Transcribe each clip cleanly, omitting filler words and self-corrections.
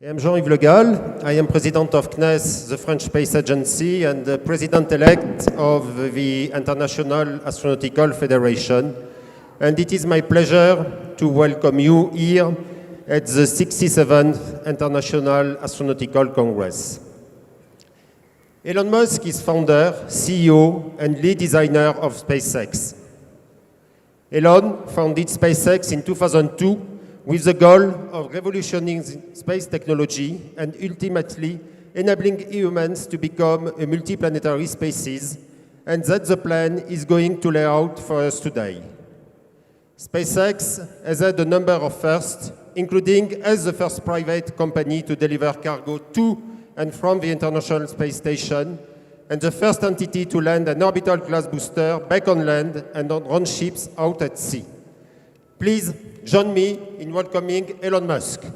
I'm Jean-Yves Le Gall. I am president of CNES, the French Space Agency, and the president-elect of the International Astronautical Federation. And it is my pleasure to welcome you here at the 67th International Astronautical Congress. Elon Musk is founder, CEO, and lead designer of SpaceX. Elon founded SpaceX in 2002 with the goal of revolutionizing space technology and ultimately enabling humans to become a multiplanetary species, and that the plan is going to lay out for us today. SpaceX has had a number of firsts, including as the first private company to deliver cargo to and from the International Space Station, and the first entity to land an orbital class booster back on land and on ships out at sea. Please join me in welcoming Elon Musk. Thank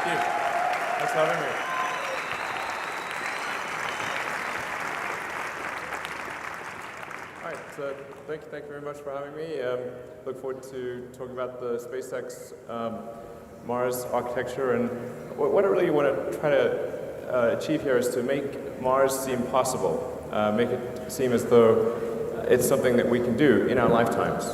you. Thanks for having me. All right, so thank you very much for having me. Look forward to talking about the SpaceX Mars architecture, and what I really want to try to achieve here is to make Mars seem possible, make it seem as though it's something that we can do in our lifetimes,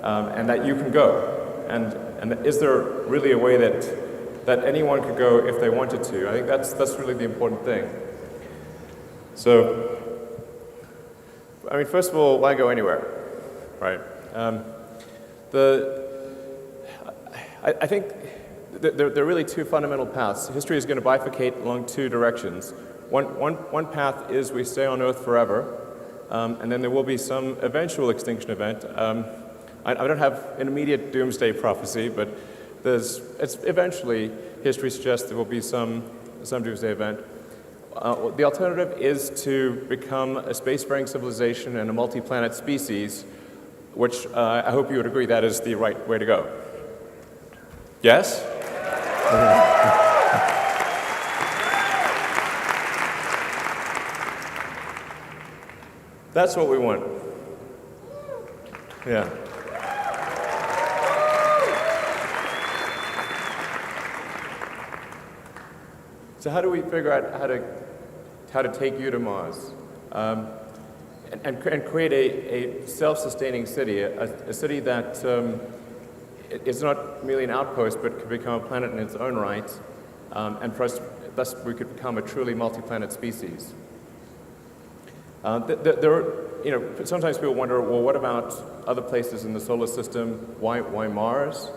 and that you can go. And is there really a way that anyone could go if they wanted to? I think that's really the important thing. So, I mean, first of all, why go anywhere, right? I think there are really two fundamental paths. History is going to bifurcate along two directions. One path is we stay on Earth forever, and then there will be some eventual extinction event. I don't have an immediate doomsday prophecy, but it's eventually, history suggests there will be some doomsday event. The alternative is to become a spacefaring civilization and a multi-planet species, which I hope you would agree that is the right way to go. Yes? That's what we want. Yeah. So how do we figure out how to take you to Mars and create a self-sustaining city, a city that it's not merely an outpost, but could become a planet in its own right, and for us, thus we could become a truly multi-planet species. Sometimes people wonder, well, what about other places in the solar system? Why Mars?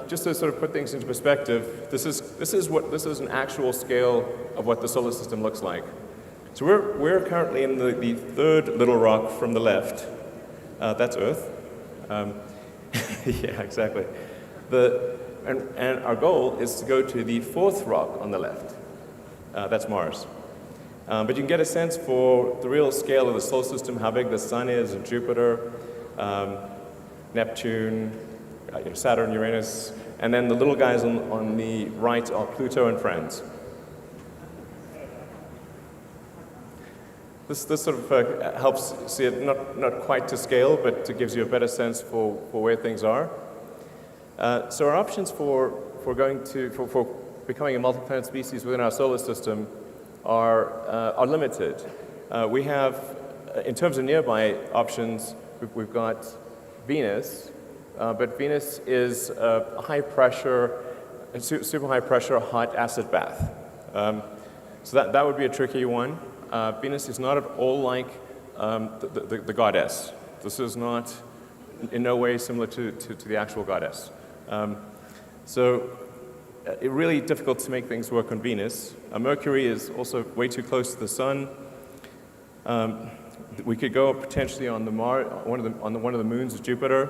Just to sort of put things into perspective, this is an actual scale of what the solar system looks like. So we're currently in the third little rock from the left. That's Earth. Yeah, exactly. And our goal is to go to the fourth rock on the left. That's Mars. But you can get a sense for the real scale of the solar system, how big the Sun is, and Jupiter, Neptune, Saturn, Uranus, and then the little guys on the right are Pluto and friends. This sort of helps see it not quite to scale, but it gives you a better sense for where things are. So our options for becoming a multi-planet species within our solar system are limited. We have, in terms of nearby options, we've got Venus, but Venus is a super high pressure hot acid bath. So that would be a tricky one. Venus is not at all like the goddess. This is not in no way similar to the actual goddess. So it's really difficult to make things work on Venus. Mercury is also way too close to the Sun. We could go potentially on one of the moons of Jupiter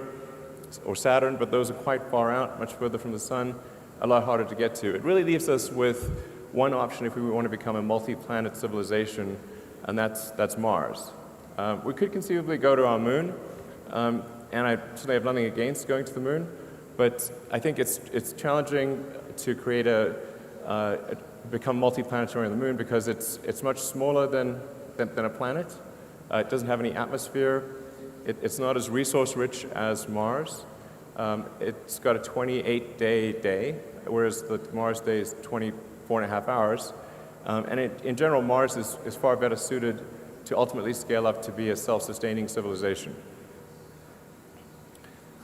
or Saturn, but those are quite far out, much further from the Sun, a lot harder to get to. It really leaves us with one option if we want to become a multi-planet civilization, and that's Mars. We could conceivably go to our moon, and I certainly have nothing against going to the moon, but I think it's challenging to create a become multiplanetary on the moon because it's much smaller than a planet. It doesn't have any atmosphere. It's not as resource-rich as Mars. It's got a 28-day day, whereas the Mars day is 24.5 hours. And in general, Mars is far better suited to ultimately scale up to be a self-sustaining civilization.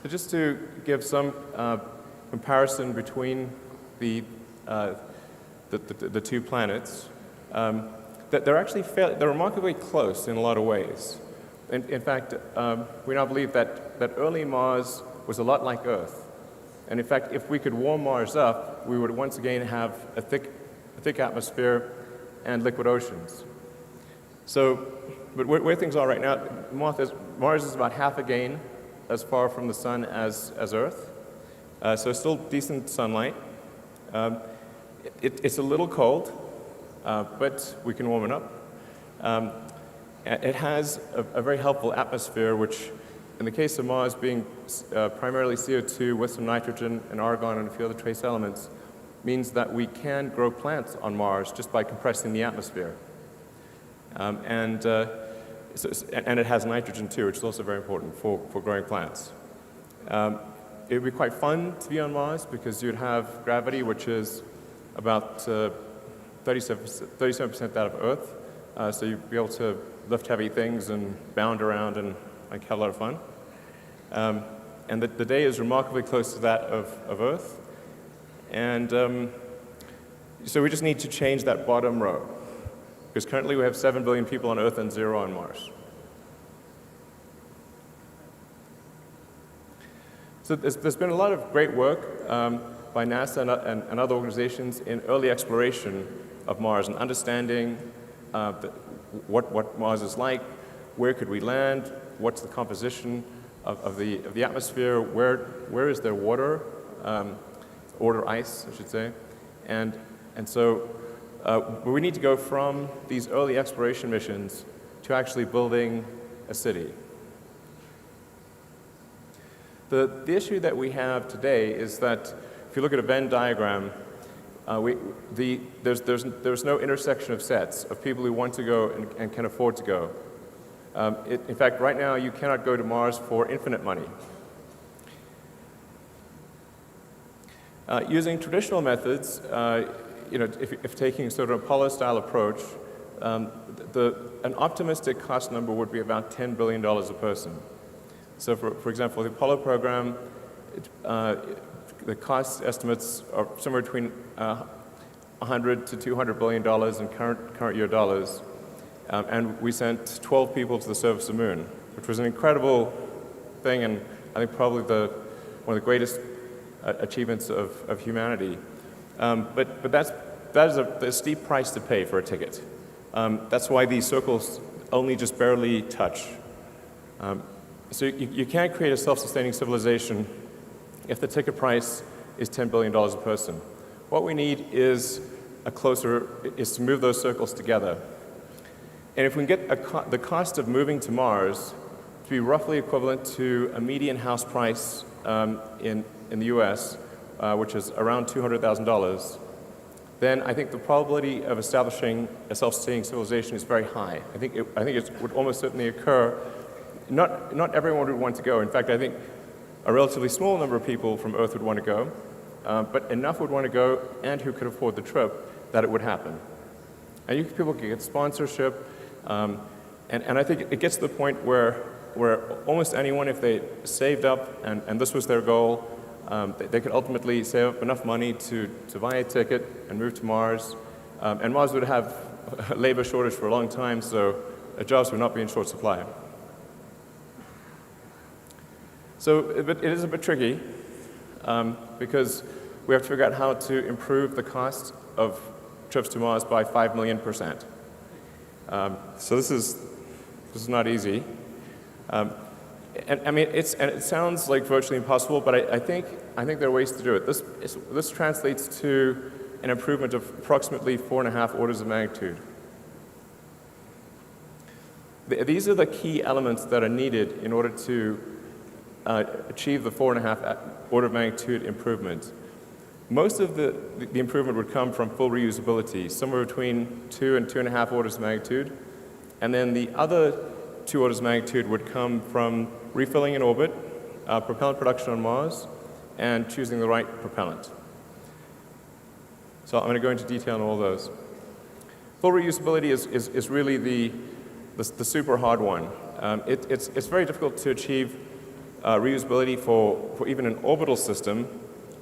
So just to give some comparison between the two planets, that they're remarkably close in a lot of ways. In fact, we now believe that early Mars was a lot like Earth. And in fact, if we could warm Mars up, we would once again have a thick atmosphere and liquid oceans. So, but where things are right now, Mars is about half again as far from the sun as Earth. So still decent sunlight. It's a little cold, but we can warm it up. It has a very helpful atmosphere, which in the case of Mars being primarily CO2 with some nitrogen and argon and a few other trace elements, means that we can grow plants on Mars just by compressing the atmosphere. And it has nitrogen too, which is also very important for growing plants. It would be quite fun to be on Mars because you'd have gravity, which is about 37% that of Earth. So you'd be able to lift heavy things and bound around and have a lot of fun. And the day is remarkably close to that of Earth. And so we just need to change that bottom row. Because currently we have 7 billion people on Earth and 0 on Mars. So there's been a lot of great work by NASA and other organizations in early exploration of Mars and understanding what Mars is like, where could we land, what's the composition of the atmosphere, where is there water, or ice, I should say, and so we need to go from these early exploration missions to actually building a city. The issue that we have today is that if you look at a Venn diagram, there's no intersection of sets of people who want to go and can afford to go. In fact, right now you cannot go to Mars for infinite money. Using traditional methods, if taking sort of Apollo-style approach, an optimistic cost number would be about $10 billion a person. So for example, the Apollo program, the cost estimates are somewhere between $100 to $200 billion in current year dollars. And we sent 12 people to the surface of the moon, which was an incredible thing, and I think probably one of the greatest achievements of humanity. But that is a steep price to pay for a ticket. That's why these circles only just barely touch. So you can't create a self-sustaining civilization if the ticket price is $10 billion a person. What we need is to move those circles together. And if we can get the cost of moving to Mars to be roughly equivalent to a median house price in the US, which is around $200,000, then I think the probability of establishing a self-sustaining civilization is very high. I think it would almost certainly occur. Not everyone would want to go. In fact, I think a relatively small number of people from Earth would want to go, but enough would want to go and who could afford the trip that it would happen. And people can get sponsorship, and I think it gets to the point where almost anyone, if they saved up and this was their goal, they could ultimately save up enough money to buy a ticket and move to Mars. And Mars would have a labor shortage for a long time, so jobs would not be in short supply. So it is a bit tricky because we have to figure out how to improve the cost of trips to Mars by 5 million%. So this is not easy. And I mean, it sounds like virtually impossible, but I think there are ways to do it. This translates to an improvement of approximately 4.5 orders of magnitude. These are the key elements that are needed in order to achieve the 4.5 order of magnitude improvement. Most of the improvement would come from full reusability, somewhere between 2 and 2.5 orders of magnitude. And then the other 2 orders of magnitude would come from refilling in orbit, propellant production on Mars, and choosing the right propellant. So I'm going to go into detail on all those. Full reusability is really the super hard one. It's very difficult to achieve reusability for even an orbital system,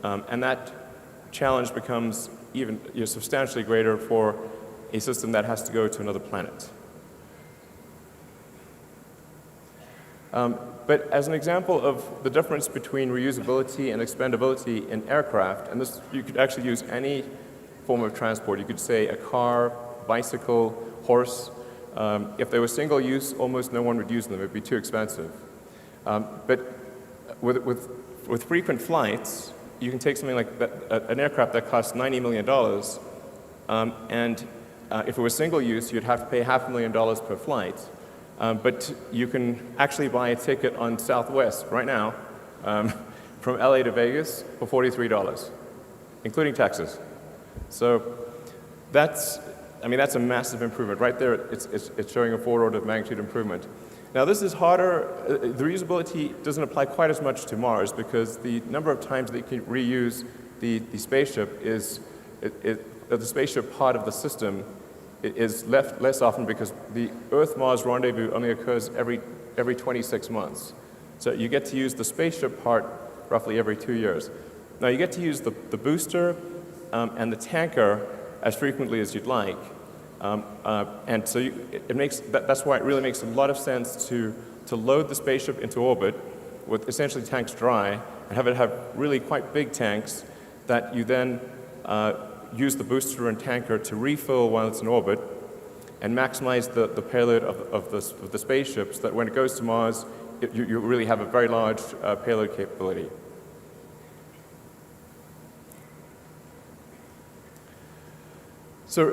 and that challenge becomes even substantially greater for a system that has to go to another planet. But as an example of the difference between reusability and expandability in aircraft, and this you could actually use any form of transport. You could say a car, bicycle, horse. If they were single use, almost no one would use them. It would be too expensive. But with frequent flights, you can take something like that, an aircraft that costs $90 million, and if it was single use, you'd have to pay $500,000 per flight. But you can actually buy a ticket on Southwest right now from LA to Vegas for $43, including taxes. So that's a massive improvement. Right there, it's showing a 4 order of magnitude improvement. Now this is harder. The reusability doesn't apply quite as much to Mars because the number of times that you can reuse the spaceship is, the spaceship part of the system is left less often because the Earth-Mars rendezvous only occurs every 26 months. So you get to use the spaceship part roughly every 2 years. Now you get to use the booster and the tanker as frequently as you'd like. And so that's why it really makes a lot of sense to load the spaceship into orbit with essentially tanks dry and have it have really quite big tanks that you then use the booster and tanker to refill while it's in orbit and maximize the payload of the spaceship so that when it goes to Mars, you really have a very large payload capability. So,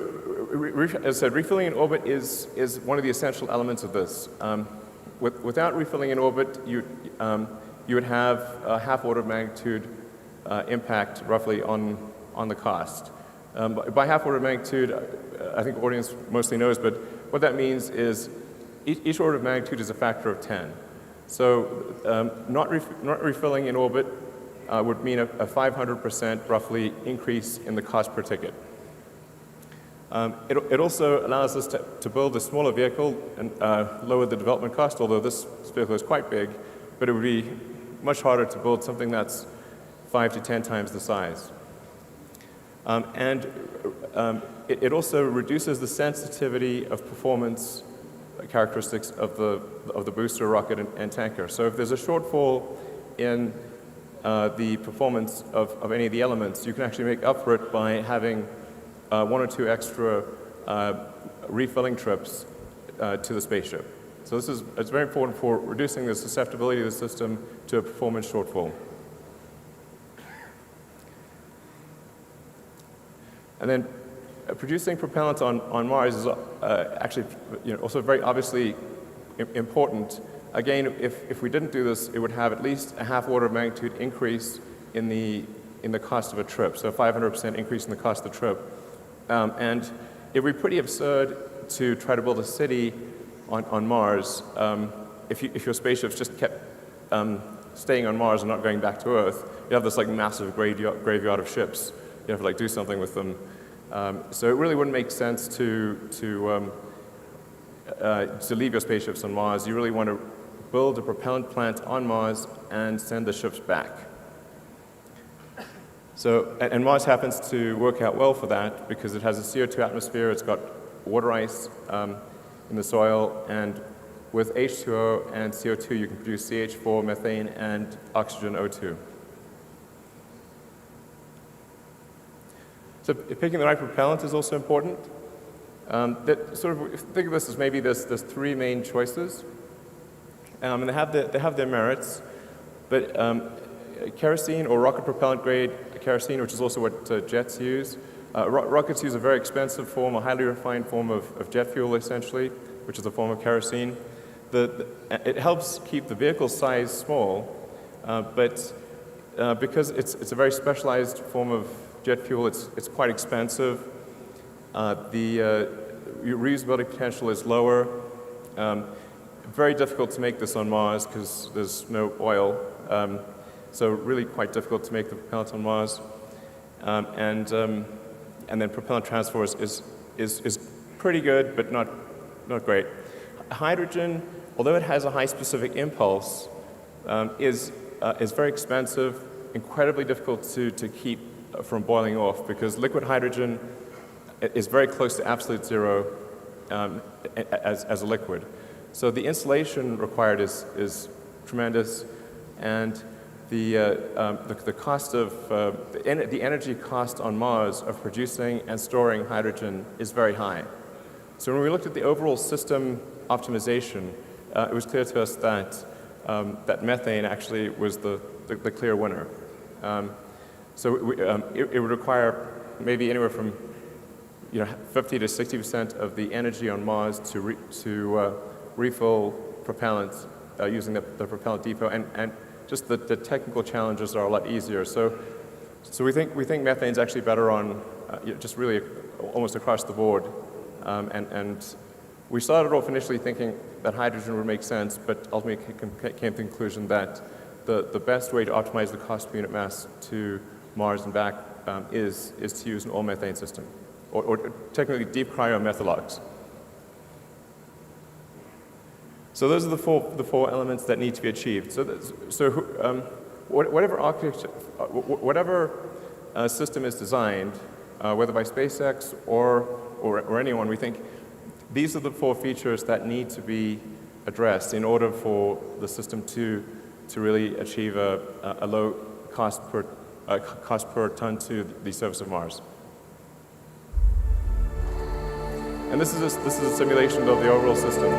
as I said, refilling in orbit is one of the essential elements of this. Without refilling in orbit, you would have a half order of magnitude impact roughly on the cost. By half order of magnitude, I think the audience mostly knows, but what that means is each order of magnitude is a factor of 10. So not refilling in orbit would mean a 500% roughly increase in the cost per ticket. It also allows us to build a smaller vehicle and lower the development cost, although this vehicle is quite big, but it would be much harder to build something that's 5 to 10 times the size. It also reduces the sensitivity of performance characteristics of the booster, rocket, and tanker. So if there's a shortfall in the performance of any of the elements, you can actually make up for it by having 1 or 2 extra refilling trips to the spaceship. So it's very important for reducing the susceptibility of the system to a performance shortfall. And then producing propellant on Mars is actually also very obviously important. Again, if we didn't do this, it would have at least a half order of magnitude increase in the cost of a trip, so a 500% increase in the cost of the trip. And it would be pretty absurd to try to build a city on Mars if your spaceships just kept staying on Mars and not going back to Earth. You have this like massive graveyard of ships. You have to like do something with them. So it really wouldn't make sense to leave your spaceships on Mars. You really want to build a propellant plant on Mars and send the ships back. So, and Mars happens to work out well for that because it has a CO2 atmosphere, it's got water ice in the soil, and with H2O and CO2 you can produce CH4, methane, and oxygen O2. So picking the right propellant is also important. Think of this as maybe there's 3 main choices, and they have their merits, but kerosene or rocket propellant grade kerosene, which is also what jets use. Rockets use a very expensive form, a highly refined form of jet fuel essentially, which is a form of kerosene. It helps keep the vehicle size small, but because it's a very specialized form of jet fuel, it's quite expensive. The reusability potential is lower. Very difficult to make this on Mars because there's no oil. So really quite difficult to make the propellant on Mars. And then propellant transfer is pretty good, but not great. Hydrogen, although it has a high specific impulse, is very expensive, incredibly difficult to keep from boiling off because liquid hydrogen is very close to absolute zero as a liquid. So the insulation required is tremendous, and the cost of the energy cost on Mars of producing and storing hydrogen is very high. So when we looked at the overall system optimization, it was clear to us that that methane actually was the clear winner. So it would require maybe anywhere from 50 to 60% of the energy on Mars to refill propellant using the propellant depot, and just the technical challenges are a lot easier. So we think methane's actually better on just really almost across the board. And we started off initially thinking that hydrogen would make sense, but ultimately came to the conclusion that the best way to optimize the cost per unit mass to Mars and back is to use an all-methane system, or technically deep cryomethalogs. So those are the four elements that need to be achieved. Whatever architecture, whatever system is designed, whether by SpaceX or anyone, we think these are the four features that need to be addressed in order for the system to really achieve a low cost per ton to the surface of Mars. And this is a simulation of the overall system.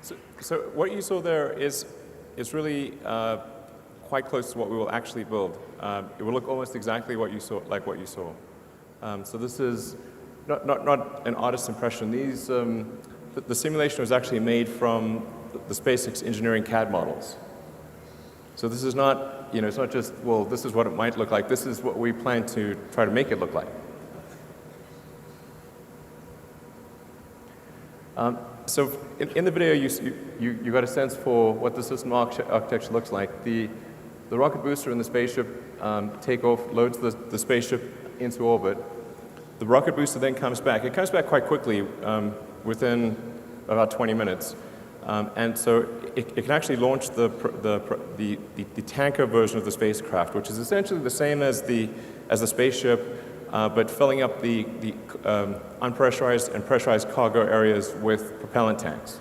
So what you saw there is really quite close to what we will actually build. It will look almost exactly what you saw, like what you saw. So this is not an artist's impression. These the simulation was actually made from the SpaceX engineering CAD models. So this is not, it's not just, well, this is what it might look like. This is what we plan to try to make it look like. So in the video, you got a sense for what the system architecture looks like. The rocket booster and the spaceship take off, loads the spaceship into orbit. The rocket booster then comes back. It comes back quite quickly, within about 20 minutes. And so it can actually launch the tanker version of the spacecraft, which is essentially the same as the spaceship, but filling up the unpressurized and pressurized cargo areas with propellant tanks.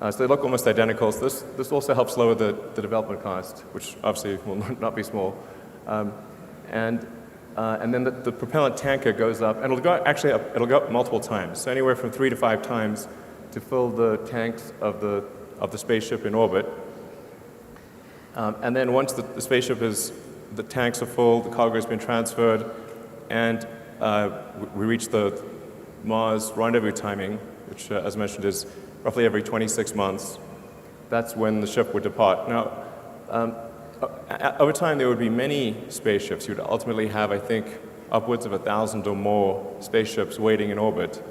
So they look almost identical. So this also helps lower the development cost, which obviously will not be small. And then the propellant tanker goes up, and it'll go up multiple times, so anywhere from 3 to 5 times to fill the tanks of the spaceship in orbit. And then once the spaceship the tanks are full, the cargo has been transferred, and we reach the Mars rendezvous timing, which, as mentioned, is roughly every 26 months. That's when the ship would depart. Now, over time, there would be many spaceships. You would ultimately have, I think, upwards of 1,000 or more spaceships waiting in orbit.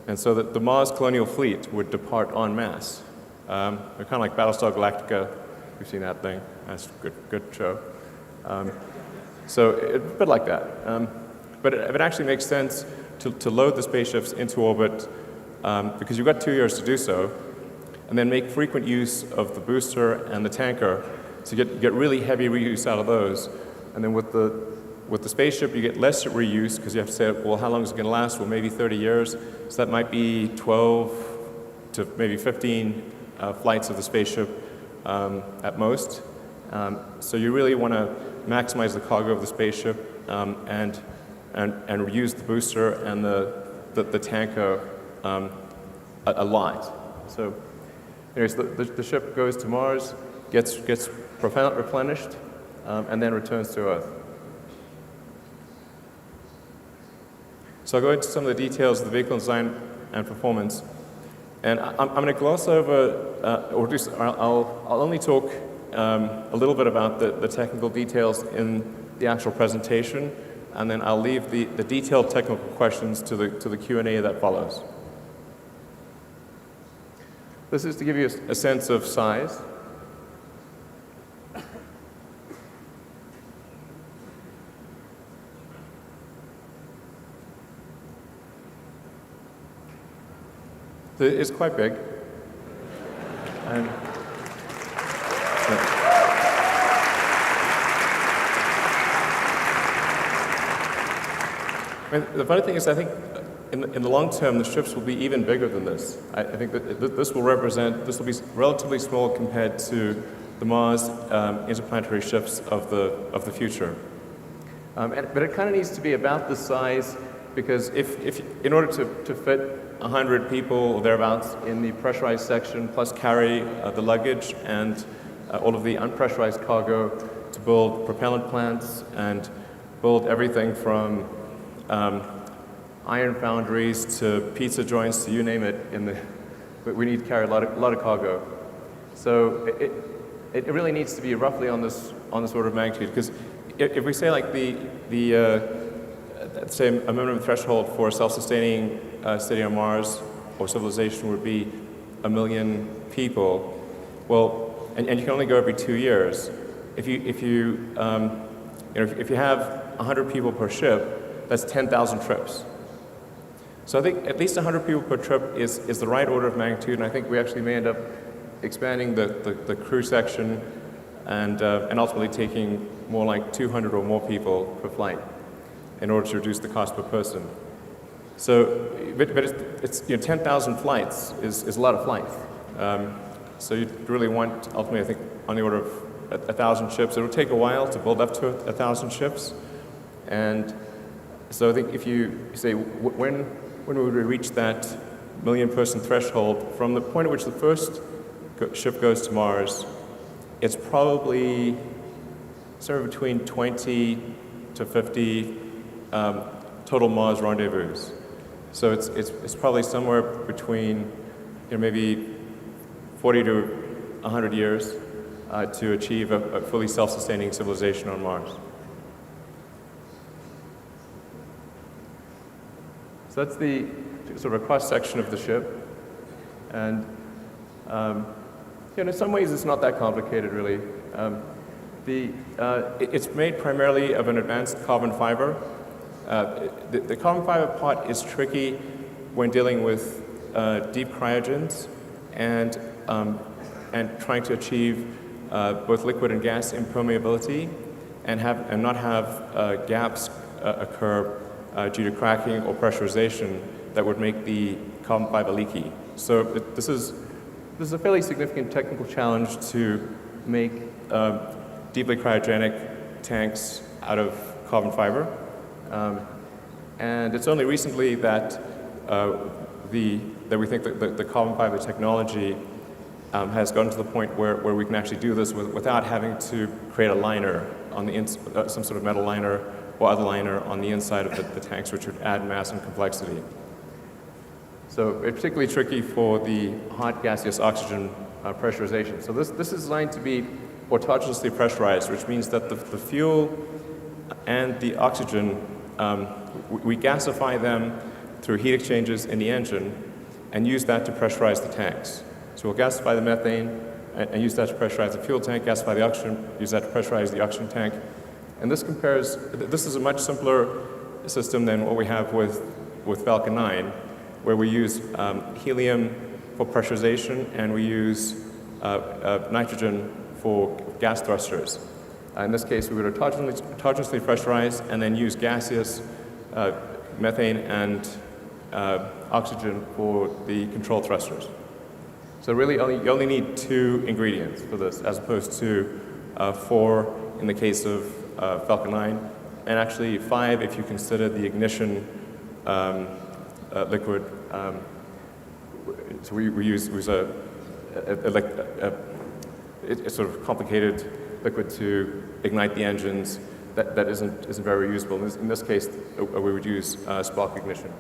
And so the Mars colonial fleet would depart en masse. They're kind of like Battlestar Galactica. You've seen that thing. That's a good show. So a bit like that. But it actually makes sense to load the spaceships into orbit because you've got 2 years to do so, and then make frequent use of the booster and the tanker to get really heavy reuse out of those. And then with the spaceship, you get less reuse because you have to say, well, how long is it going to last? Well, maybe 30 years. So that might be 12 to maybe 15 flights of the spaceship at most. So you really want to maximize the cargo of the spaceship and reuse the booster and the tanker a lot. So anyways, the ship goes to Mars, gets propellant replenished, and then returns to Earth. So I'll go into some of the details of the vehicle design and performance. And I'm going to gloss over, I'll only talk a little bit about the technical details in the actual presentation, and then I'll leave the detailed technical questions to the Q&A that follows. This is to give you a sense of size. It's quite big. And I mean, the funny thing is, I think in the long term, the ships will be even bigger than this. I think that this will be relatively small compared to the Mars interplanetary ships of the future. But it kind of needs to be about this size because if in order to fit 100 people or thereabouts in the pressurized section, plus carry the luggage and all of the unpressurized cargo to build propellant plants and build everything from iron foundries to pizza joints to you name it. We need to carry a lot of cargo. So it really needs to be roughly on this order of magnitude. Because if we say like say a minimum threshold for self-sustaining city on Mars or civilization would be 1 million people. Well, and you can only go every 2 years. If you have 100 people per ship, that's 10,000 trips. So I think at least 100 people per trip is the right order of magnitude, and I think we actually may end up expanding the crew section and ultimately taking more like 200 or more people per flight in order to reduce the cost per person. So, but it's 10,000 flights is a lot of flights. So you really want ultimately, I think, on the order of 1,000 ships. It'll take a while to build up to 1,000 ships, and so I think if you say when would we reach that 1 million-person threshold, from the point at which the first ship goes to Mars, it's probably somewhere between 20 to 50 total Mars rendezvous. So it's probably somewhere between maybe 40 to 100 years to achieve a fully self-sustaining civilization on Mars. So that's the sort of a cross-section of the ship. And in some ways it's not that complicated, really. It's made primarily of an advanced carbon fiber. The carbon fiber part is tricky when dealing with deep cryogens and trying to achieve both liquid and gas impermeability and not have gaps occur due to cracking or pressurization that would make the carbon fiber leaky. So this is a fairly significant technical challenge to make deeply cryogenic tanks out of carbon fiber. And it's only recently that we think that the carbon fiber technology has gotten to the point where we can actually do this without having to create a liner on the some sort of metal liner or other liner on the inside of the tanks, which would add mass and complexity. So it's particularly tricky for the hot gaseous oxygen pressurization. So this is designed to be autonomously pressurized, which means that the fuel and the oxygen, we gasify them through heat exchanges in the engine and use that to pressurize the tanks. So we'll gasify the methane and use that to pressurize the fuel tank, gasify the oxygen, use that to pressurize the oxygen tank. And this is a much simpler system than what we have with Falcon 9, where we use helium for pressurization and we use nitrogen for gas thrusters. In this case, we would autonomously pressurize and then use gaseous methane and oxygen for the control thrusters. So really, you only need 2 ingredients for this, as opposed to 4 in the case of Falcon 9, and actually 5 if you consider the ignition liquid. So we use a sort of complicated liquid to ignite the engines that isn't very reusable. In this case, we would use spark ignition.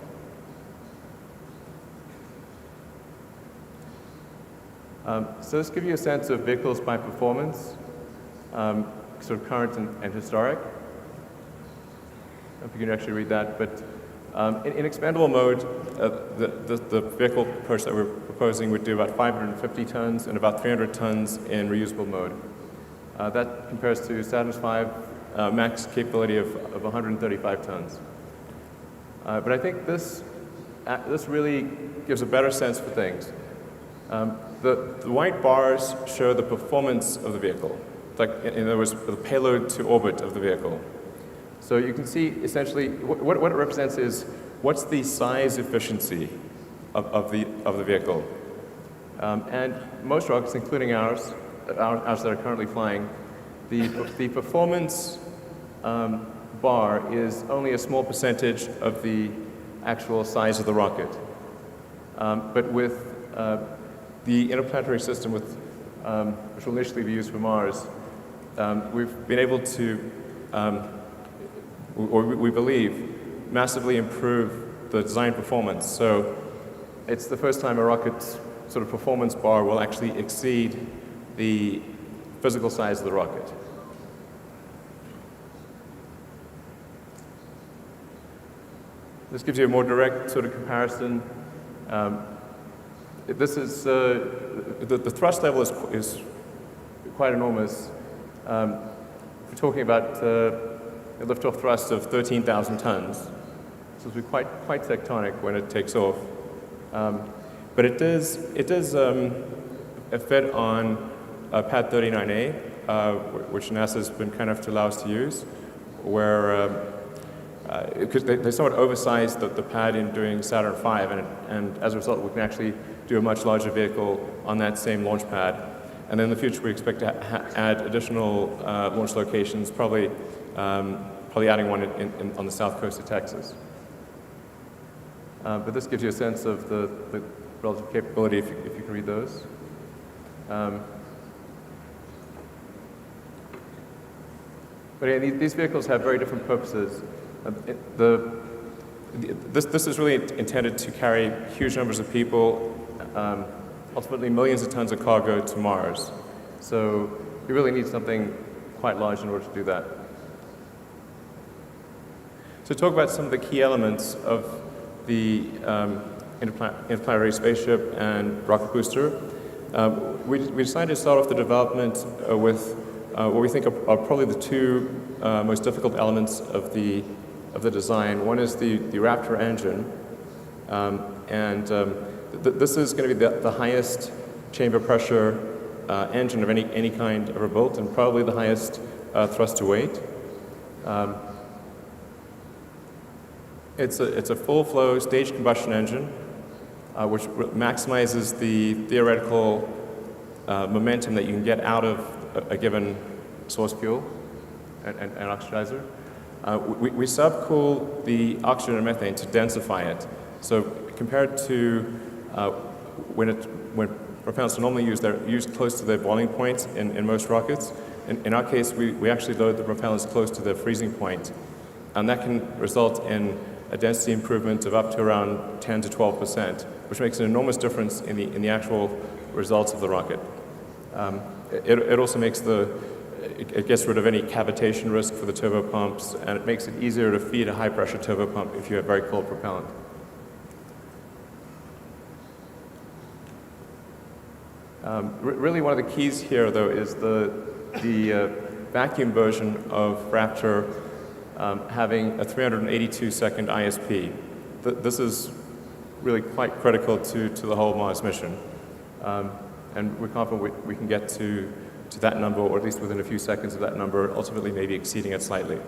So this gives you a sense of vehicles by performance, sort of current and historic. I don't know if you can actually read that, but in expandable mode, the vehicle approach that we're proposing would do about 550 tons and about 300 tons in reusable mode. That compares to Saturn's V max capability of 135 tons. But I think this really gives a better sense for things. The white bars show the performance of the vehicle, like in other words, the payload to orbit of the vehicle. So you can see essentially what it represents is what's the size efficiency of the vehicle. And most rockets, including ours that are currently flying, the performance bar is only a small percentage of the actual size of the rocket. But with the interplanetary system, which will initially be used for Mars, we've been able to, or we believe, massively improve the design performance. So it's the first time a rocket's sort of performance bar will actually exceed the physical size of the rocket. This gives you a more direct sort of comparison. This is the thrust level is quite enormous. We're talking about a liftoff thrust of 13,000 tons. So it'll be quite tectonic when it takes off. But it does fit on Pad 39A, which NASA's been kind enough to allow us to use, where because they somewhat oversized the pad in doing Saturn V, and as a result, we can actually do a much larger vehicle on that same launch pad. And then in the future, we expect to add additional launch locations, probably adding one on the south coast of Texas. But this gives you a sense of the relative capability if you can read those. But yeah, these vehicles have very different purposes. This is really intended to carry huge numbers of people, ultimately millions of tons of cargo to Mars. So you really need something quite large in order to do that. So talk about some of the key elements of the interplanetary spaceship and rocket booster. We decided to start off the development with what we think are probably the two most difficult elements of the design. One is the Raptor engine, this is going to be the highest chamber pressure engine of any kind ever built, and probably the highest thrust to weight. It's a full-flow staged combustion engine, which maximizes the theoretical momentum that you can get out of a given source fuel and oxidizer. We subcool the oxygen and methane to densify it. So compared to when propellants are normally used, they're used close to their boiling point in most rockets. In our case, we actually load the propellants close to their freezing point, and that can result in a density improvement of up to around 10 to 12%, which makes an enormous difference in the actual results of the rocket. It also makes it gets rid of any cavitation risk for the turbopumps, and it makes it easier to feed a high-pressure turbopump if you have very cold propellant. Really, one of the keys here, though, is the vacuum version of Raptor having a 382-second ISP. This is really quite critical to the whole Mars mission. And we're confident we can get to that number, or at least within a few seconds of that number, ultimately maybe exceeding it slightly.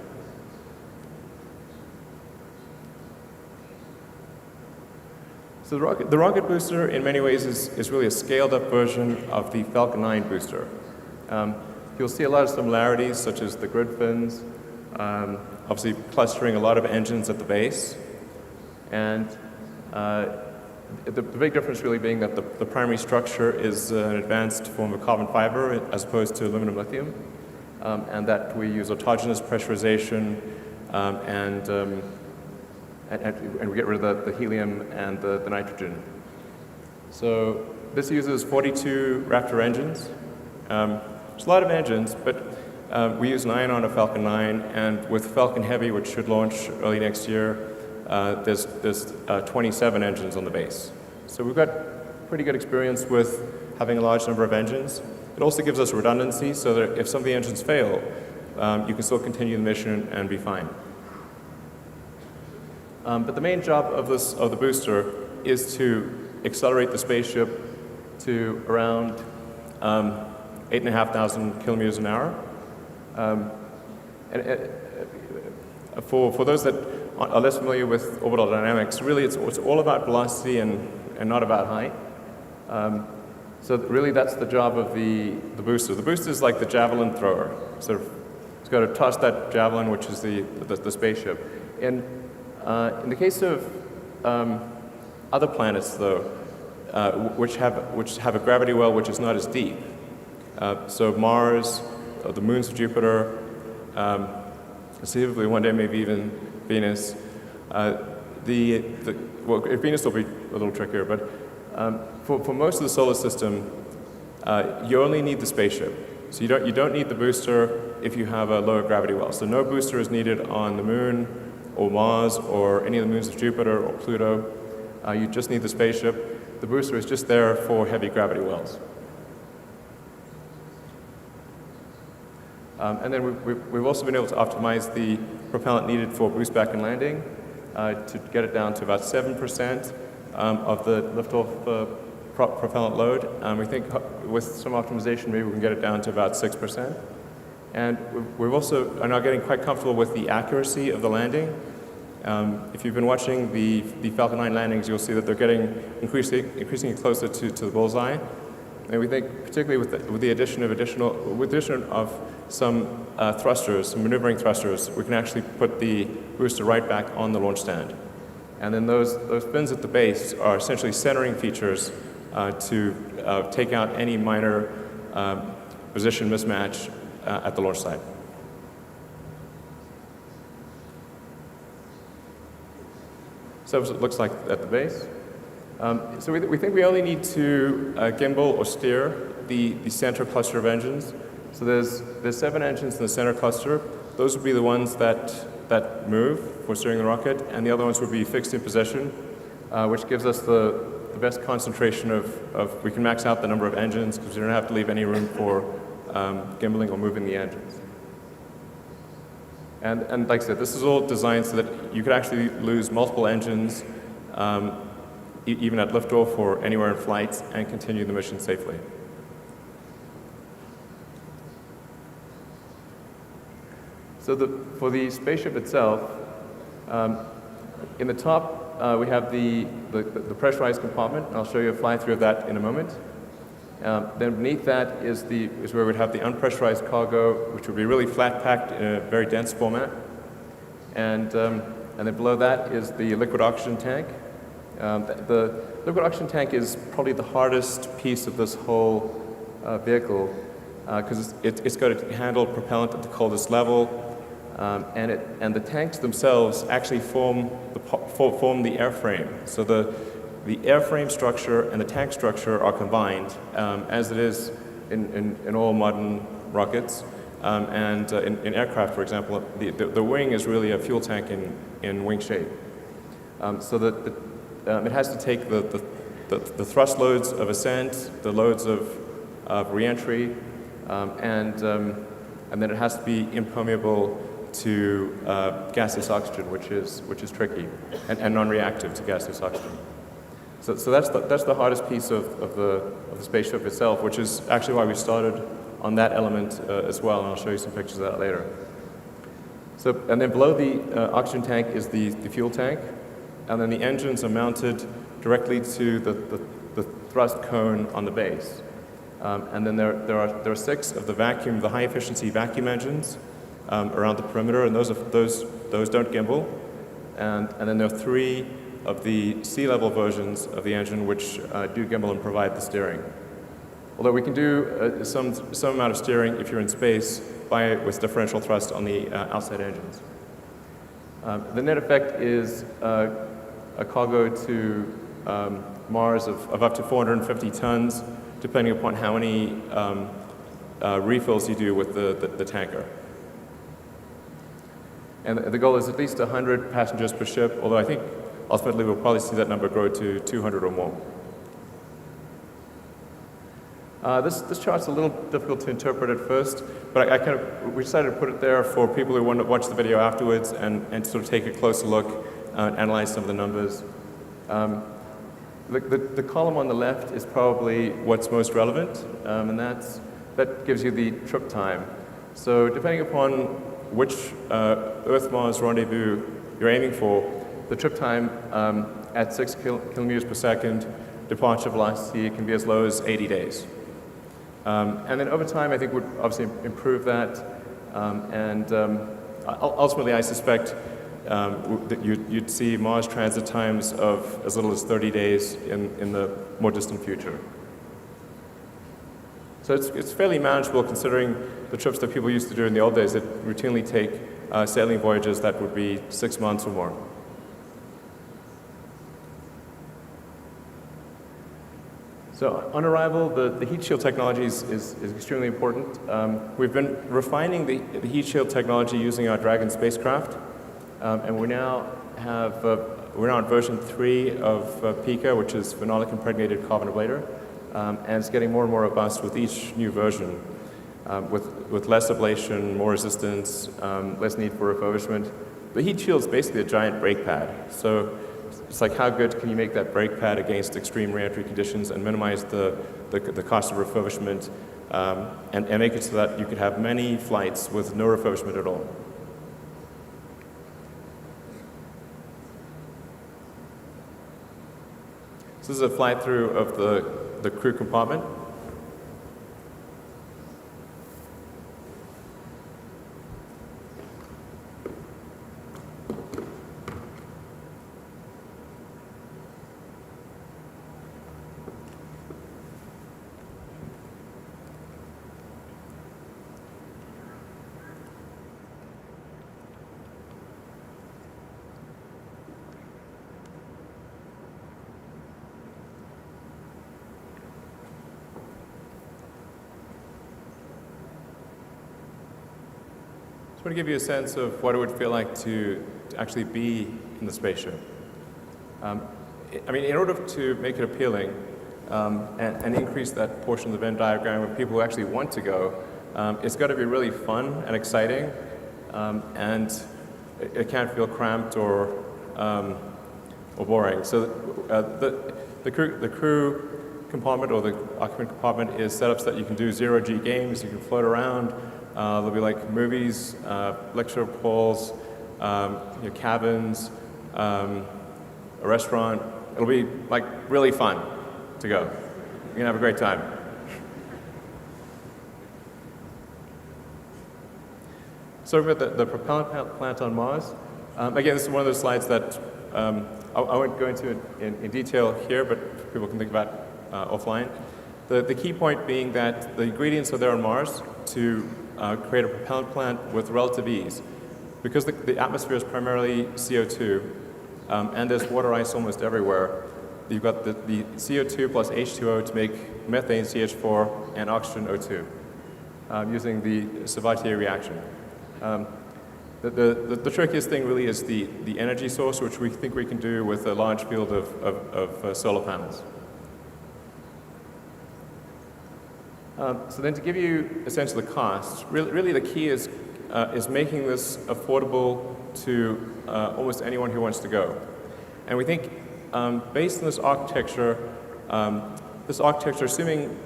So the rocket booster, in many ways, is really a scaled-up version of the Falcon 9 booster. You'll see a lot of similarities, such as the grid fins, obviously clustering a lot of engines at the base, and the big difference really being that the primary structure is an advanced form of carbon fiber as opposed to aluminum lithium, and that we use autogenous pressurization and we get rid of the helium and the nitrogen. So this uses 42 Raptor engines. It's a lot of engines, but we use 9 on a Falcon 9, and with Falcon Heavy, which should launch early next year, there's 27 engines on the base. So we've got pretty good experience with having a large number of engines. It also gives us redundancy, so that if some of the engines fail, you can still continue the mission and be fine. But the main job of the booster is to accelerate the spaceship to around 8,500 kilometers an hour. For those that are less familiar with orbital dynamics, really it's all about velocity and not about height. So really that's the job of the booster. The booster is like the javelin thrower. Sort of, it's got to toss that javelin, which is the spaceship. In the case of other planets, though, which have a gravity well which is not as deep, so Mars, the moons of Jupiter, conceivably one day maybe even Venus. Well, Venus will be a little trickier, but for most of the solar system, you only need the spaceship. So you don't need the booster if you have a lower gravity well. So no booster is needed on the Moon or Mars or any of the moons of Jupiter or Pluto. You just need the spaceship. The booster is just there for heavy gravity wells. And then we've also been able to optimize the propellant needed for boost back and landing to get it down to about 7% of the liftoff propellant load. We think with some optimization, maybe we can get it down to about 6%. And we've also are now getting quite comfortable with the accuracy of the landing. If you've been watching the Falcon 9 landings, you'll see that they're getting increasingly closer to the bullseye. And we think, particularly with the addition of some thrusters, some maneuvering thrusters, we can actually put the booster right back on the launch stand. And then those fins at the base are essentially centering features to take out any minor position mismatch at the launch site. So it looks like at the base. So we think we only need to gimbal or steer the center cluster of engines. So there's 7 engines in the center cluster. Those would be the ones that move for steering the rocket, and the other ones would be fixed in position, which gives us the best concentration of we can max out the number of engines because we don't have to leave any room for gimbaling or moving the engines. And like I said, this is all designed so that you could actually lose multiple engines even at liftoff or anywhere in flight and continue the mission safely. So for the spaceship itself, in the top we have the pressurized compartment, and I'll show you a fly-through of that in a moment. Then beneath that is where we'd have the unpressurized cargo, which would be really flat-packed in a very dense format. And then below that is the liquid oxygen tank. The liquid oxygen tank is probably the hardest piece of this whole vehicle because it's got to handle propellant at the coldest level. And the tanks themselves actually form the airframe. So the airframe structure and the tank structure are combined, as it is in all modern rockets. And in aircraft, for example, the wing is really a fuel tank in wing shape. So that it has to take the thrust loads of ascent, the loads of reentry, and then it has to be impermeable to gaseous oxygen, which is tricky, and non-reactive to gaseous oxygen. So that's the hardest piece of the spaceship itself, which is actually why we started on that element as well, and I'll show you some pictures of that later. So, and then below the oxygen tank is the fuel tank, and then the engines are mounted directly to the thrust cone on the base. And then there are 6 of the high efficiency vacuum engines around the perimeter, and those don't gimbal. And then there are 3 of the sea-level versions of the engine which do gimbal and provide the steering. Although we can do some amount of steering if you're in space with differential thrust on the outside engines. The net effect is a cargo to Mars of up to 450 tons, depending upon how many refills you do with the tanker. And the goal is at least 100 passengers per ship, although I think ultimately we'll probably see that number grow to 200 or more. This chart's a little difficult to interpret at first, but we decided to put it there for people who want to watch the video afterwards and sort of take a closer look, analyze some of the numbers. The column on the left is probably what's most relevant, and that gives you the trip time. So depending upon which Earth-Mars rendezvous you're aiming for, the trip time at 6 kilometers per second, departure velocity can be as low as 80 days. And then over time, I think we'd obviously improve that. Ultimately, I suspect that you'd see Mars transit times of as little as 30 days in the more distant future. So it's fairly manageable considering the trips that people used to do in the old days that routinely take sailing voyages that would be 6 months or more. So on arrival, the heat shield technology is extremely important. We've been refining the heat shield technology using our Dragon spacecraft, and we're now on version 3 of Pica, which is phenolic impregnated carbon ablator, and it's getting more and more robust with each new version, with less ablation, more resistance, less need for refurbishment. The heat shield is basically a giant brake pad. So it's like, how good can you make that brake pad against extreme reentry conditions and minimize the cost of refurbishment and make it so that you could have many flights with no refurbishment at all. So this is a fly-through of the crew compartment. just want to give you a sense of what it would feel like to actually be in the spaceship. I mean, in order to make it appealing and increase that portion of the Venn diagram of people who actually want to go, it's got to be really fun and exciting, and it can't feel cramped or boring. So the crew compartment or the occupant compartment is set up so that you can do zero-G games, you can float around. There'll be like movies, lecture halls, cabins, a restaurant. It'll be like really fun to go. You're gonna have a great time. So we've got the propellant plant on Mars. Again, this is one of those slides that I won't go into in detail here, but people can think about offline. The key point being that the ingredients are there on Mars to create a propellant plant with relative ease. Because the atmosphere is primarily CO2, and there's water ice almost everywhere, you've got the CO2 plus H2O to make methane CH4 and oxygen O2 using the Sabatier reaction. The trickiest thing really is the energy source, which we think we can do with a large field of solar panels. So then to give you a sense of the cost, really the key is making this affordable to almost anyone who wants to go. And we think based on this architecture, assuming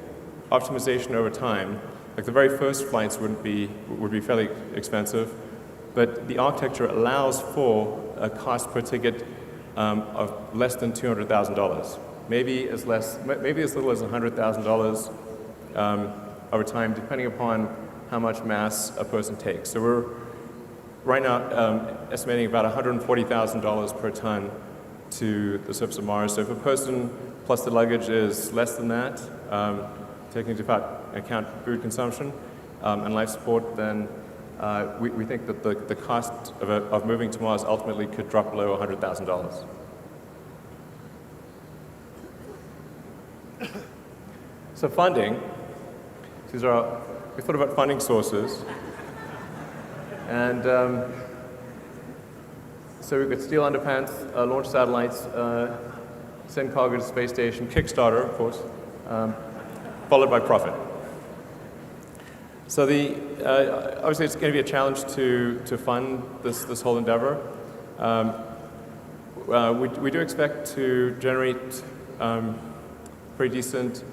optimization over time, like the very first flights would be fairly expensive, but the architecture allows for a cost per ticket of less than $200,000. Maybe as little as $100,000 over time, depending upon how much mass a person takes. So we're right now estimating about $140,000 per ton to the surface of Mars. So if a person plus the luggage is less than that, taking into account food consumption and life support, then we think that the cost of moving to Mars ultimately could drop below $100,000. So funding, we thought about funding sources. And so we've got steel underpants, launch satellites, send cargo to the space station, Kickstarter, of course, followed by profit. So obviously it's going to be a challenge to fund this whole endeavor. We do expect to generate pretty decent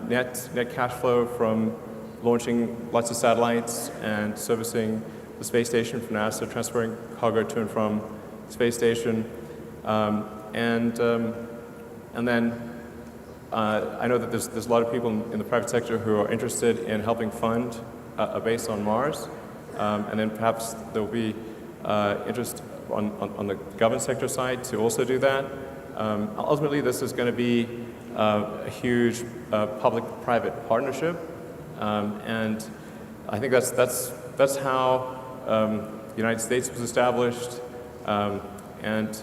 net cash flow from launching lots of satellites and servicing the space station for NASA, transferring cargo to and from the space station, and then I know that there's a lot of people in the private sector who are interested in helping fund a base on Mars, and then perhaps there will be interest on the government sector side to also do that. Ultimately, this is going to be a huge public-private partnership, and I think that's how the United States was established, and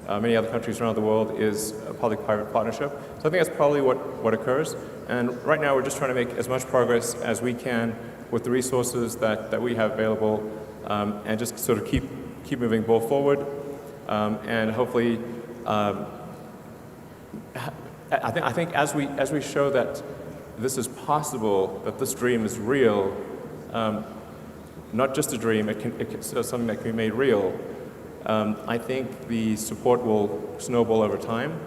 many other countries around the world is a public-private partnership. So I think that's probably what occurs. And right now, we're just trying to make as much progress as we can with the resources that we have available, and just sort of keep moving the ball forward, and hopefully. I think as we show that this is possible, that this dream is real, not just a dream, it's something that can be made real, I think the support will snowball over time.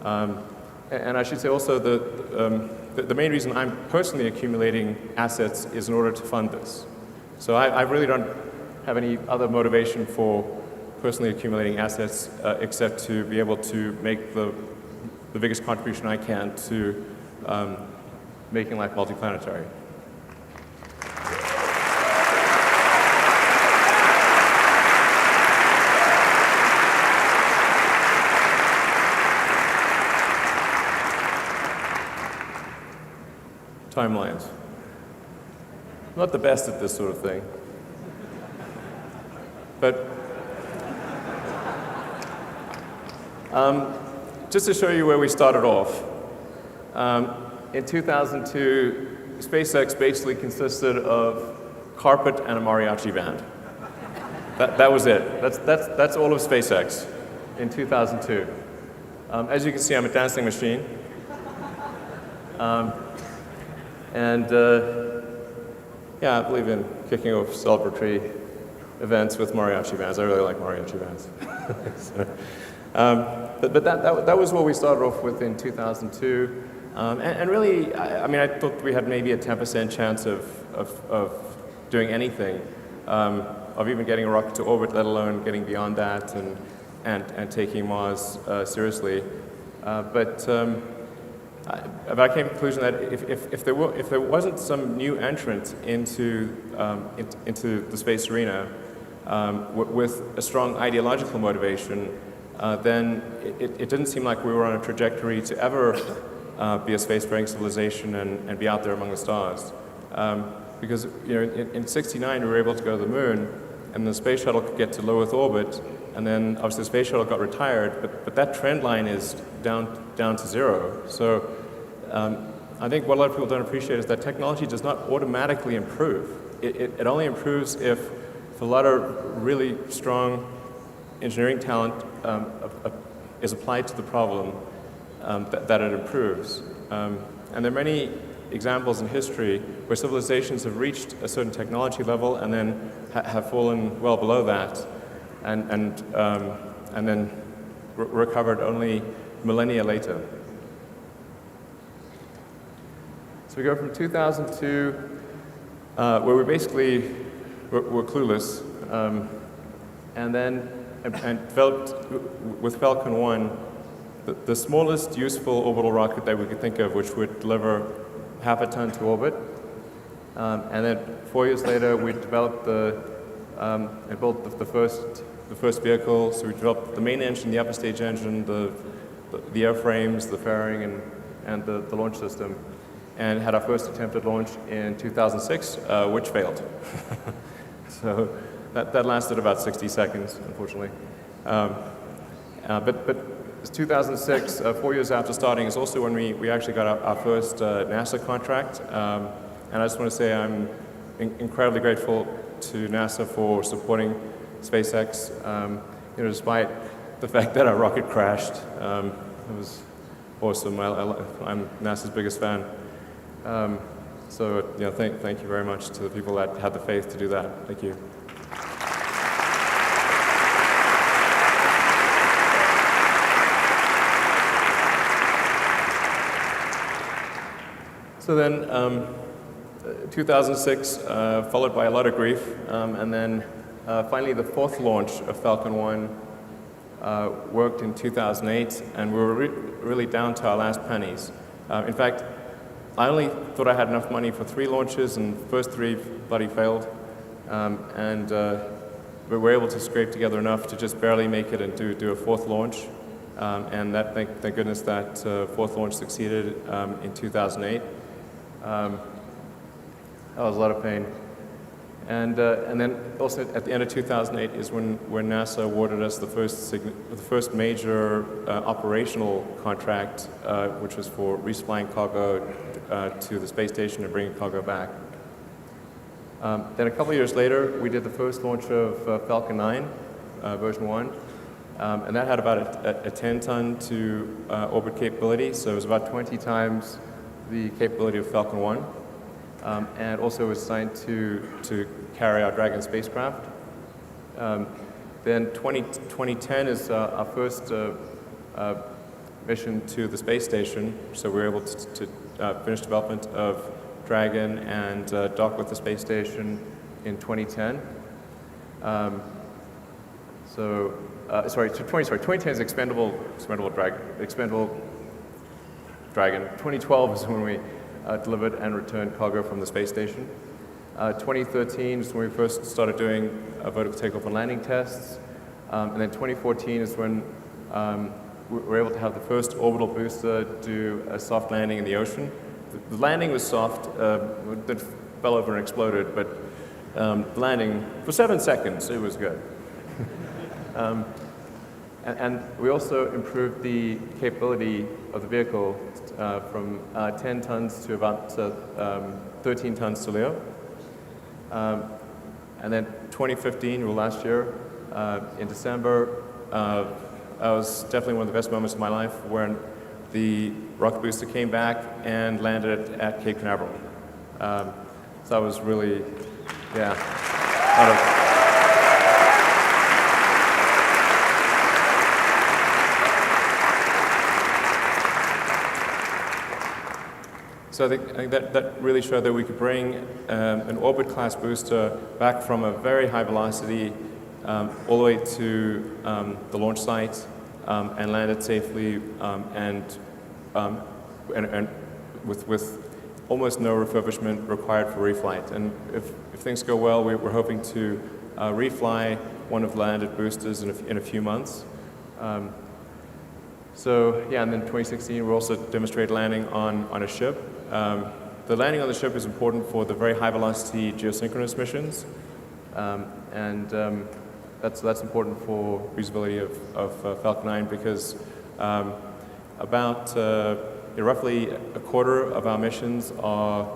And I should say also the main reason I'm personally accumulating assets is in order to fund this. So I really don't have any other motivation for personally accumulating assets except to be able to make the biggest contribution I can to making life multiplanetary. Timelines. I'm not the best at this sort of thing, but just to show you where we started off, in 2002, SpaceX basically consisted of carpet and a mariachi band. That was it. That's all of SpaceX in 2002. As you can see, I'm a dancing machine. Yeah, I believe in kicking off celebratory events with mariachi bands. I really like mariachi bands. But that was what we started off with in 2002. And really, I mean, I thought we had maybe a 10% chance of doing anything, of even getting a rocket to orbit, let alone getting beyond that and taking Mars seriously. But I came to the conclusion that if there wasn't some new entrant into the space arena with a strong ideological motivation, then it didn't seem like we were on a trajectory to ever be a spacefaring civilization and be out there among the stars. Because in '69 we were able to go to the moon, and the space shuttle could get to low Earth orbit, and then obviously the space shuttle got retired, but that trend line is down to zero. So I think what a lot of people don't appreciate is that technology does not automatically improve. It only improves if a lot of really strong engineering talent is applied to the problem that it improves. And there are many examples in history where civilizations have reached a certain technology level and then have fallen well below that, and then recovered only millennia later. So we go from 2002, where we basically were clueless, and developed with Falcon 1 the smallest useful orbital rocket that we could think of, which would deliver half a ton to orbit. And then 4 years later, we developed and built the first vehicle. So we developed the main engine, the upper stage engine, the airframes, the fairing, and the launch system, and had our first attempt at launch in 2006, which failed. So that lasted about 60 seconds, unfortunately. But 2006, 4 years after starting, is also when we actually got our first NASA contract. And I just want to say I'm incredibly grateful to NASA for supporting SpaceX, despite the fact that our rocket crashed. It was awesome. I'm NASA's biggest fan. So thank you very much to the people that had the faith to do that. Thank you. So then 2006, followed by a lot of grief, and then finally the fourth launch of Falcon 1 worked in 2008, and we were really down to our last pennies. In fact, I only thought I had enough money for 3 launches, and the first 3 bloody failed, and we were able to scrape together enough to just barely make it and do a fourth launch, and thank goodness that fourth launch succeeded in 2008. That was a lot of pain. And then also at the end of 2008 is when NASA awarded us the first major operational contract, which was for resupplying cargo to the space station and bringing cargo back. Then a couple of years later, we did the first launch of Falcon 9, version 1, and that had about a 10-ton to orbit capability, so it was about 20 times the capability of Falcon 1, and also was designed to carry our Dragon spacecraft. Then 2010 is our first mission to the space station, so we were able to finish development of Dragon and dock with the space station in 2010. 2010 is expendable Dragon. 2012 is when we delivered and returned cargo from the space station. 2013 is when we first started doing vertical takeoff and landing tests. And then 2014 is when we were able to have the first orbital booster do a soft landing in the ocean. The landing was soft, it fell over and exploded, but the landing, for 7 seconds, it was good. And we also improved the capability of the vehicle from 10 tons to about 13 tons to LEO. And then 2015, well, last year, in December, that was definitely one of the best moments of my life when the rocket booster came back and landed at Cape Canaveral. So that was really, yeah, So I think that really showed that we could bring an orbit-class booster back from a very high velocity all the way to the launch site and land it safely and with almost no refurbishment required for reflight. And if things go well, we're hoping to refly one of the landed boosters in a few months. So yeah, and then 2016, we also demonstrated landing on a ship. The landing on the ship is important for the very high-velocity geosynchronous missions, and that's important for usability of Falcon 9 because about roughly a quarter of our missions are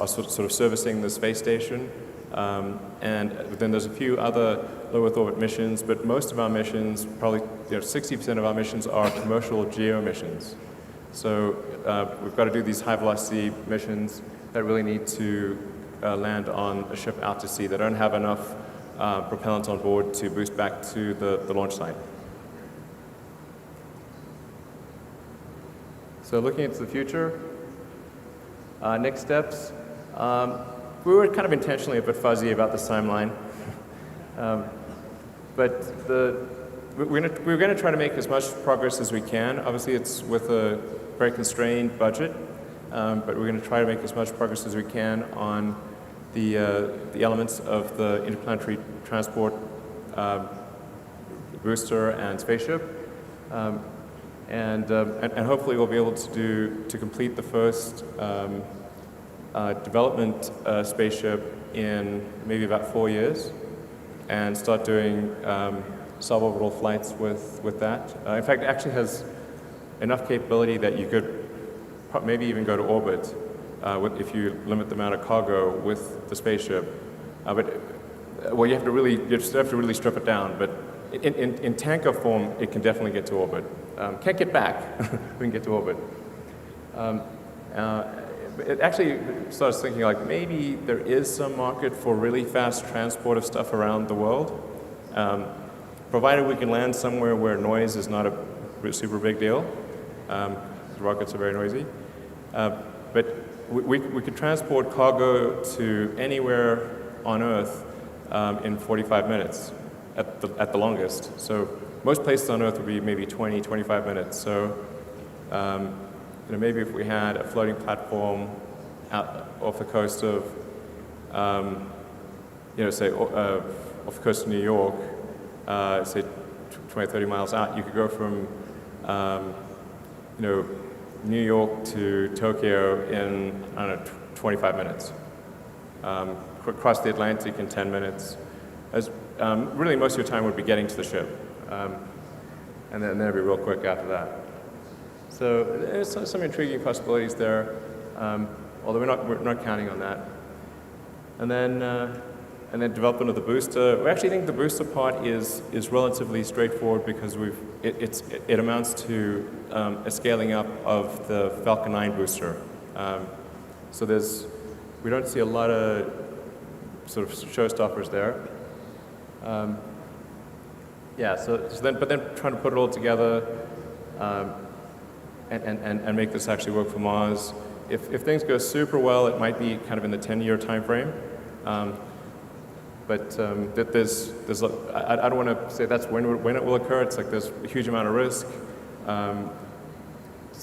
sort of servicing the space station, and then there's a few other low Earth orbit missions, but most of our missions, probably 60% of our missions are commercial geo missions. So we've got to do these high-velocity missions that really need to land on a ship out to sea. They don't have enough propellant on board to boost back to the launch site. So looking into the future, next steps. We were kind of intentionally a bit fuzzy about this timeline, but we're going to try to make as much progress as we can. Obviously, it's with a very constrained budget, but we're going to try to make as much progress as we can on the elements of the interplanetary transport booster and spaceship, and hopefully we'll be able to complete the first development spaceship in maybe about 4 years, and start doing suborbital flights with that. In fact, it actually has enough capability that you could maybe even go to orbit if you limit the amount of cargo with the spaceship. Well, you have to really strip it down. But in tanker form, it can definitely get to orbit. Can't get back. We can get to orbit. It actually starts thinking like maybe there is some market for really fast transport of stuff around the world. Provided we can land somewhere where noise is not a super big deal. Rockets are very noisy. But we could transport cargo to anywhere on Earth in 45 minutes at the longest. So most places on Earth would be maybe 20, 25 minutes. So maybe if we had a floating platform out off the coast of, say off the coast of New York, say 20, 30 miles out, you could go from, New York to Tokyo in, 25 minutes. Cross the Atlantic in 10 minutes. Really, most of your time would be getting to the ship. And then it'd be real quick after that. So there's some intriguing possibilities there, although we're not counting on that. And then development of the booster. We actually think the booster part is relatively straightforward because it amounts to a scaling up of the Falcon 9 booster. So we don't see a lot of sort of showstoppers there. But then trying to put it all together and make this actually work for Mars. If things go super well, it might be kind of in the 10-year time frame. But I don't want to say that's when it will occur. It's like there's a huge amount of risk.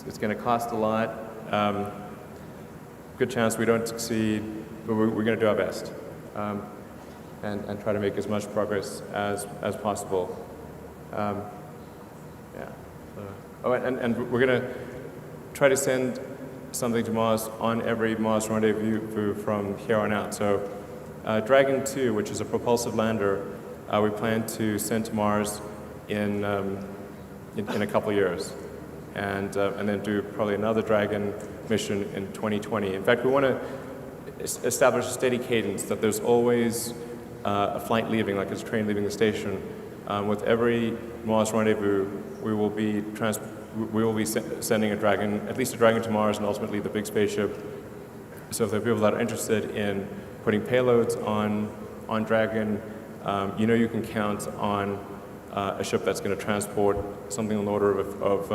It's going to cost a lot. Good chance we don't succeed, but we're going to do our best and try to make as much progress as possible. And we're going to try to send something to Mars on every Mars rendezvous from here on out. So Dragon 2, which is a propulsive lander, we plan to send to Mars in a couple of years, and then do probably another Dragon mission in 2020. In fact, we want to establish a steady cadence, that there's always a flight leaving, like it's a train leaving the station. With every Mars rendezvous, we will be sending a Dragon, at least a Dragon to Mars, and ultimately the big spaceship. So if there are people that are interested in putting payloads on Dragon, you know you can count on a ship that's going to transport something on the order of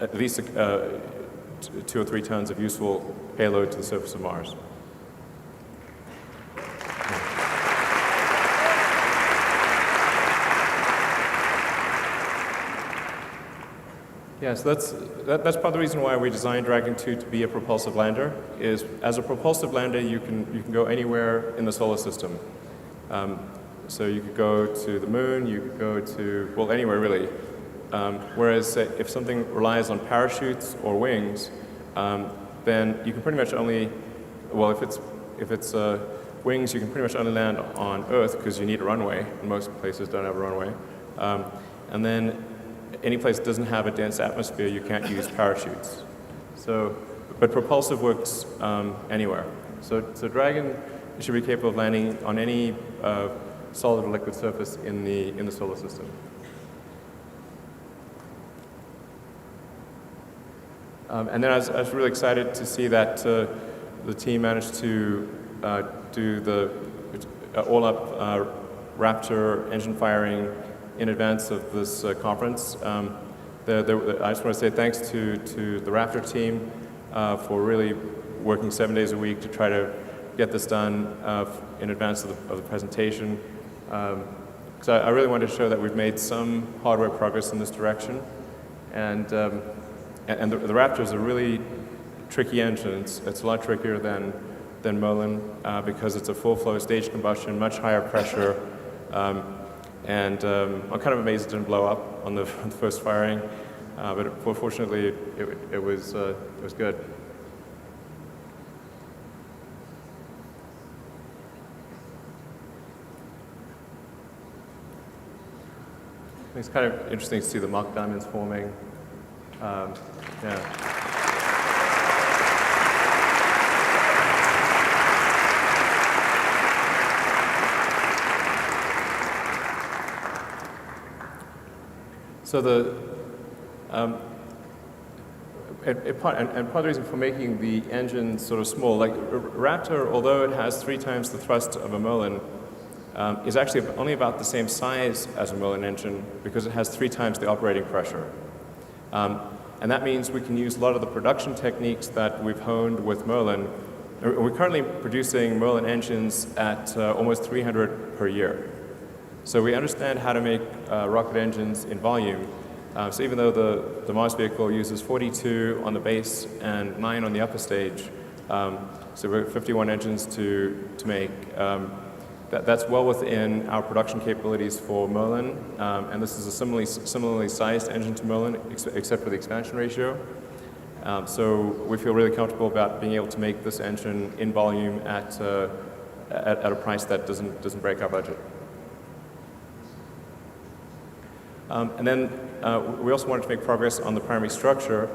at least 2 or 3 tons of useful payload to the surface of Mars. Yeah, so that's part of the reason why we designed Dragon 2 to be a propulsive lander. Is as a propulsive lander, you can go anywhere in the solar system. So you could go to the moon, you could go to, well, anywhere really. Whereas if something relies on parachutes or wings, then you can pretty much only, well, if it's wings, you can pretty much only land on Earth because you need a runway, and most places don't have a runway. And then any place that doesn't have a dense atmosphere, you can't use parachutes. So, but propulsive works anywhere. So Dragon should be capable of landing on any solid or liquid surface in the solar system. And then I was really excited to see that the team managed to do the all-up Raptor engine firing in advance of this conference. I just want to say thanks to the Raptor team for really working 7 days a week to try to get this done in advance of the presentation. Because I really wanted to show that we've made some hardware progress in this direction. And the Raptor is a really tricky engine. It's a lot trickier than Merlin because it's a full-flow stage combustion, much higher pressure. And I'm kind of amazed it didn't blow up on the first firing, but fortunately it was good. It's kind of interesting to see the Mach diamonds forming. Yeah. So part of the reason for making the engine sort of small, like Raptor, although it has 3 times the thrust of a Merlin, is actually only about the same size as a Merlin engine because it has 3 times the operating pressure. And that means we can use a lot of the production techniques that we've honed with Merlin. We're currently producing Merlin engines at almost 300 per year. So we understand how to make rocket engines in volume. So even though the Mars vehicle uses 42 on the base and 9 on the upper stage, so we're 51 engines to make. That's well within our production capabilities for Merlin, and this is a similarly sized engine to Merlin, except for the expansion ratio. So we feel really comfortable about being able to make this engine in volume at a price that doesn't break our budget. And then we also wanted to make progress on the primary structure.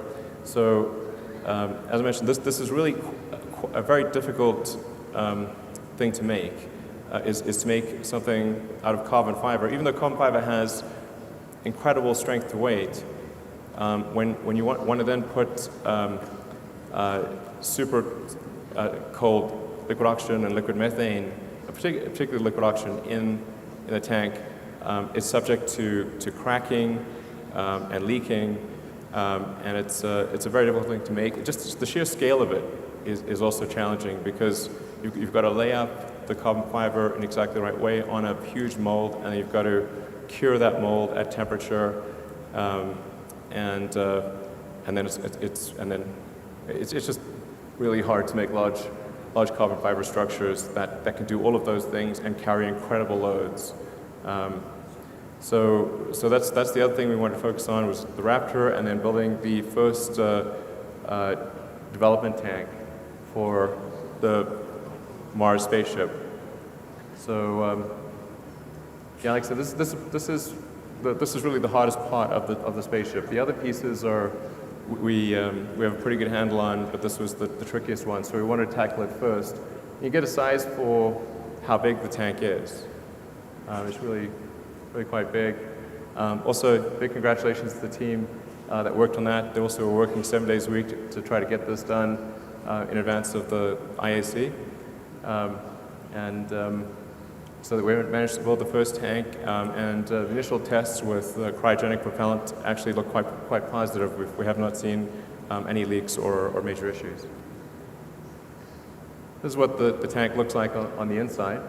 So as I mentioned, this is really a very difficult thing to make, is to make something out of carbon fiber. Even though carbon fiber has incredible strength to weight, when you want to then put super cold liquid oxygen and liquid methane, particularly liquid oxygen, in the tank, it's subject to cracking and leaking, and it's a very difficult thing to make. Just the sheer scale of it is also challenging because you've got to lay up the carbon fiber in exactly the right way on a huge mold, and you've got to cure that mold at temperature, and then it's just really hard to make large carbon fiber structures that can do all of those things and carry incredible loads. So that's the other thing we wanted to focus on was the Raptor, and then building the first development tank for the Mars spaceship. So yeah, like I said, this is really the hardest part of the spaceship. The other pieces are we have a pretty good handle on, but this was the trickiest one, so we wanted to tackle it first. You get a size for how big the tank is. It's really quite big. Also, big congratulations to the team that worked on that. They also were working 7 days a week to try to get this done in advance of the IAC. So that we managed to build the first tank, and the initial tests with cryogenic propellant actually look quite positive. We have not seen any leaks or major issues. This is what the tank looks like on the inside.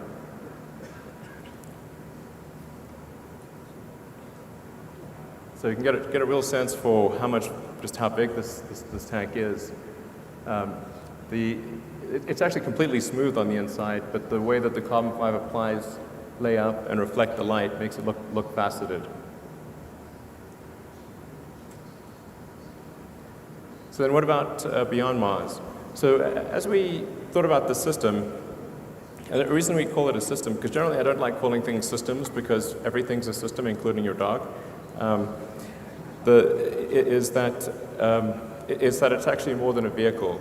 So you can get a real sense for just how big this tank is. It's actually completely smooth on the inside, but the way that the carbon fiber plies lay up and reflect the light makes it look faceted. So then what about beyond Mars? So as we thought about the system, and the reason we call it a system, because generally I don't like calling things systems because everything's a system, including your dog, is that it's actually more than a vehicle.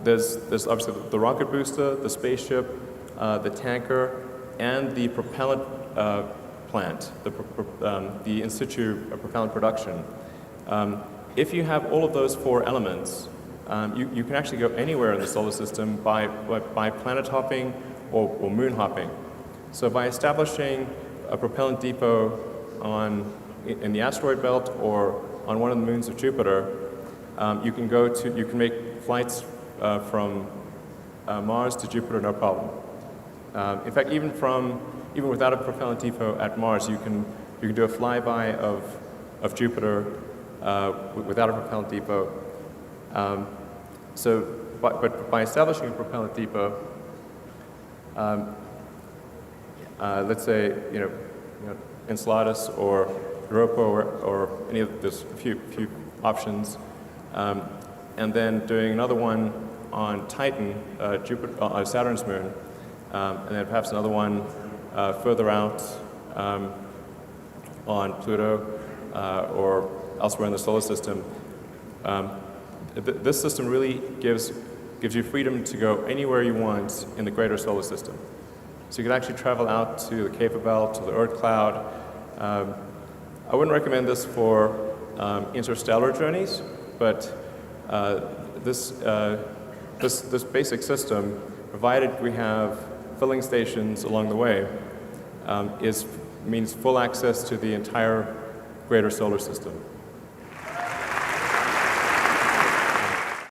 There's obviously the rocket booster, the spaceship, the tanker, and the propellant plant, the in situ propellant production. If you have all of those four elements, you can actually go anywhere in the solar system by planet hopping or moon hopping. So by establishing a propellant depot in the asteroid belt or on one of the moons of Jupiter, you can make flights from Mars to Jupiter, no problem. In fact, even without a propellant depot at Mars, you can do a flyby of Jupiter without a propellant depot. But by establishing a propellant depot, let's say Enceladus or Europa or any of there's a few options, and then doing another one on Titan, Saturn's moon, and then perhaps another one further out on Pluto or elsewhere in the solar system. This system really gives you freedom to go anywhere you want in the greater solar system. So you can actually travel out to the Kuiper Belt, to the Oort cloud. I wouldn't recommend this for interstellar journeys, but this basic system, provided we have filling stations along the way, means full access to the entire greater solar system.